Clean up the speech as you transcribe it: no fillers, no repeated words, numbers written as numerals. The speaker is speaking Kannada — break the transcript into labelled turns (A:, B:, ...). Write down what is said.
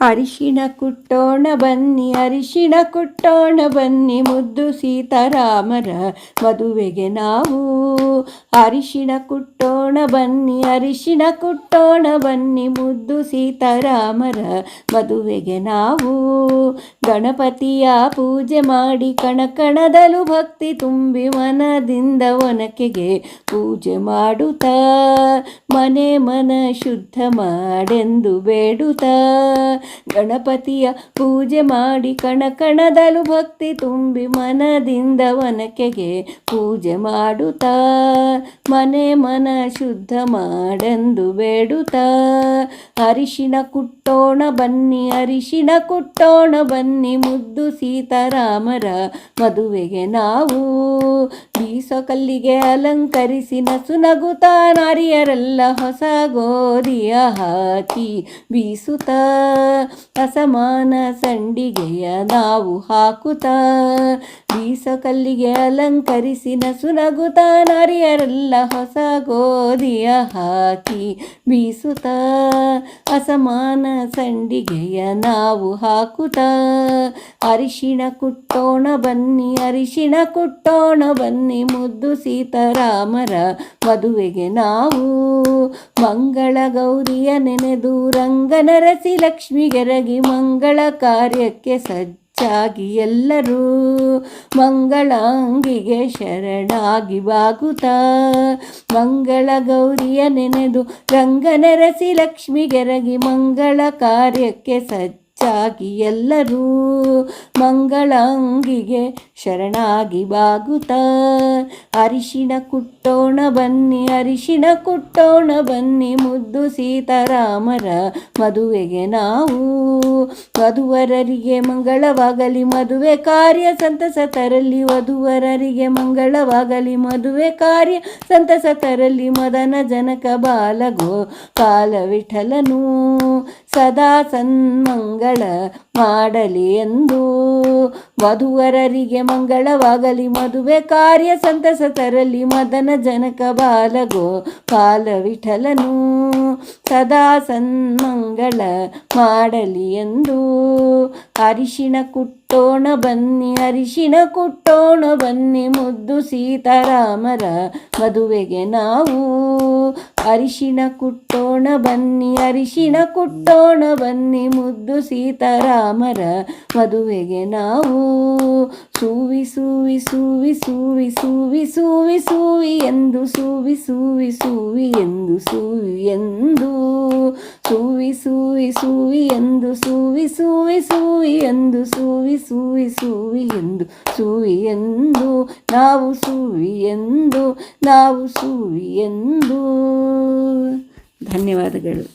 A: ಅರಿಶಿಣ ಕುಟ್ಟೋಣ ಬನ್ನಿ, ಅರಿಶಿಣ ಕುಟ್ಟೋಣ ಬನ್ನಿ, ಮುದ್ದು ಸೀತಾರಾಮರ ಮದುವೆಗೆ ನಾವು. ಅರಿಶಿಣ ಕುಟ್ಟೋಣ ಬನ್ನಿ, ಅರಿಶಿಣ ಕುಟ್ಟೋಣ ಬನ್ನಿ, ಮುದ್ದು ಸೀತಾರಾಮರ ಮದುವೆಗೆ ನಾವು. ಗಣಪತಿಯ ಪೂಜೆ ಮಾಡಿ ಕಣಕಣದಲು ಭಕ್ತಿ ತುಂಬಿ ಮನದಿಂದ ಒನಕೆಗೆ ಪೂಜೆ ಮಾಡುತ್ತಾ, ಮನೆ ಮನ ಶುದ್ಧ ಮಾಡೆಂದು ಬೇಡುತ್ತಾ. ಗಣಪತಿಯ ಪೂಜೆ ಮಾಡಿ ಕಣಕಣದಲು ಭಕ್ತಿ ತುಂಬಿ ಮನದಿಂದ ಒನಕೆಗೆ ಪೂಜೆ ಮಾಡುತ್ತಾ, ಮನೆ ಮನ ಶುದ್ಧ ಮಾಡೆಂದು ಬೇಡುತ್ತಾ. ಅರಿಶಿಣ ಕುಟ್ಟೋಣ ಬನ್ನಿ, ಅರಿಶಿಣ ಕುಟ್ಟೋಣ ಬನ್ನಿ, ಮುದ್ದು ಸೀತಾರಾಮರ ಮದುವೆಗೆ ನಾವು. ಬೀಸೋ ಕಲ್ಲಿಗೆ ಅಲಂಕರಿಸಿ ನಸು ನಗುತ್ತಾ ನಾರಿಯರೆಲ್ಲ ಹೊಸ ಗೋಧಿಯ ಹಾಕಿ ಬೀಸುತ್ತಾ, ಅಸಮಾನ ಸಂಡಿಗೆಯ ನಾವು ಹಾಕುತ್ತಾ. ಬೀಸೋ ಕಲ್ಲಿಗೆ ಅಲಂಕರಿಸಿ ನಸು ನಗುತ್ತಾ ನಾರಿಯರೆಲ್ಲ ಹೊಸ ಗೋಧಿಯ ಹಾಕಿ ಬೀಸುತ್ತಾ, ಅಸಮಾನ ಸಂಡಿಗೆಯ ನಾವು ಹಾಕುತ್ತಾ. ಅರಿಶಿಣ ಕುಟ್ಟೋಣ ಬನ್ನಿ, ಅರಿಶಿಣ ಕುಟ್ಟೋಣ ಬನ್ನಿ, ಮುದ್ದು ಸೀತಾರಾಮರ ಮದುವೆಗೆ ನಾವು. ಮಂಗಳ ಗೌರಿಯ ನೆನೆದು ರಂಗನರಸಿ ಲಕ್ಷ್ಮಿಗೆರಗಿ ಮಂಗಳ ಕಾರ್ಯಕ್ಕೆ ಸಜ್ಜಾಗಿ ಎಲ್ಲರೂ ಮಂಗಳಾಂಗಿಗೆ ಶರಣಾಗಿ ಬಾಗುತ್ತಾ. ಮಂಗಳ ಗೌರಿಯ ನೆನೆದು ರಂಗನರಸಿ ಲಕ್ಷ್ಮಿಗೆರಗಿ ಮಂಗಳ ಕಾರ್ಯಕ್ಕೆ ಸಜ್ಜಾಗಿ ಎಲ್ಲರೂ ಮಂಗಳಾಂಗಿಗೆ ಶರಣಾಗಿ ಬಾಗುತ್ತಾ. ಅರಿಶಿಣ ಕುಟ್ಟೋಣ ಬನ್ನಿ, ಅರಿಶಿಣ ಕುಟ್ಟೋಣ ಬನ್ನಿ, ಮುದ್ದು ಸೀತಾರಾಮರ ಮದುವೆಗೆ ನಾವು. ವಧುವರರಿಗೆ ಮಂಗಳವಾಗಲಿ ಮದುವೆ ಕಾರ್ಯ ಸಂತಸ ತರಲಿ, ವಧುವರರಿಗೆ ಮಂಗಳವಾಗಲಿ ಮದುವೆ ಕಾರ್ಯ ಸಂತಸ ತರಲಿ. ಮದನ ಜನಕ ಬಾಲ ಗೋಪಾಲ ವಿಠಲನು ಸದಾ ಸನ್ಮಂಗಳ ಮಾಡಲಿ ಎಂದು. ವಧುವರರಿಗೆ ಮಂಗಳವಾಗಲಿ ಮದುವೆ ಕಾರ್ಯ ಸಂತಸ ತರಲಿ, ಮದನ ಜನಕ ಬಾಲ ಗೋಪಾಲ ವಿಠಲನು ಸದಾ ಸನ್ಮಂಗಳ ಮಾಡಲಿ ಎಂದು. ಅರಿಶಿಣ ಕುಟ್ಟೋಣ ಬನ್ನಿ, ಅರಿಶಿಣ ಕುಟ್ಟೋಣ ಬನ್ನಿ, ಮುದ್ದು ಸೀತಾರಾಮರ ಮದುವೆಗೆ ನಾವು. ಅರಿಶಿಣ ಕುಟ್ಟೋಣ ಬನ್ನಿ, ಅರಿಶಿಣ ಕುಟ್ಟೋಣ ಬನ್ನಿ, ಮುದ್ದು ಸೀತಾರಾಮರ ಮದುವೆಗೆ ನಾವು. ಸೂವಿ ಸೂವಿ ಸೂವಿ ಸೂವಿ ಸೂವಿ ಸೂವಿ ಸೂವಿ ಎಂದು ಸೂವಿ ಸೂವಿ ಸೂವಿ ಎಂದು ಸೂವಿ ಎಂದು ಸೂವಿ ಸೂವಿ ಸೂವಿ ಎಂದು ಸೂವಿ ಸೂವಿ ಸೂವಿ ಎಂದು ಸೂವಿ ಸೂವಿ ಸೂವಿ ಎಂದು ಸೂವಿ ಎಂದು ನಾವು ಸೂವಿ ಎಂದು ನಾವು ಸೂವಿ ಎಂದು. ಧನ್ಯವಾದಗಳು.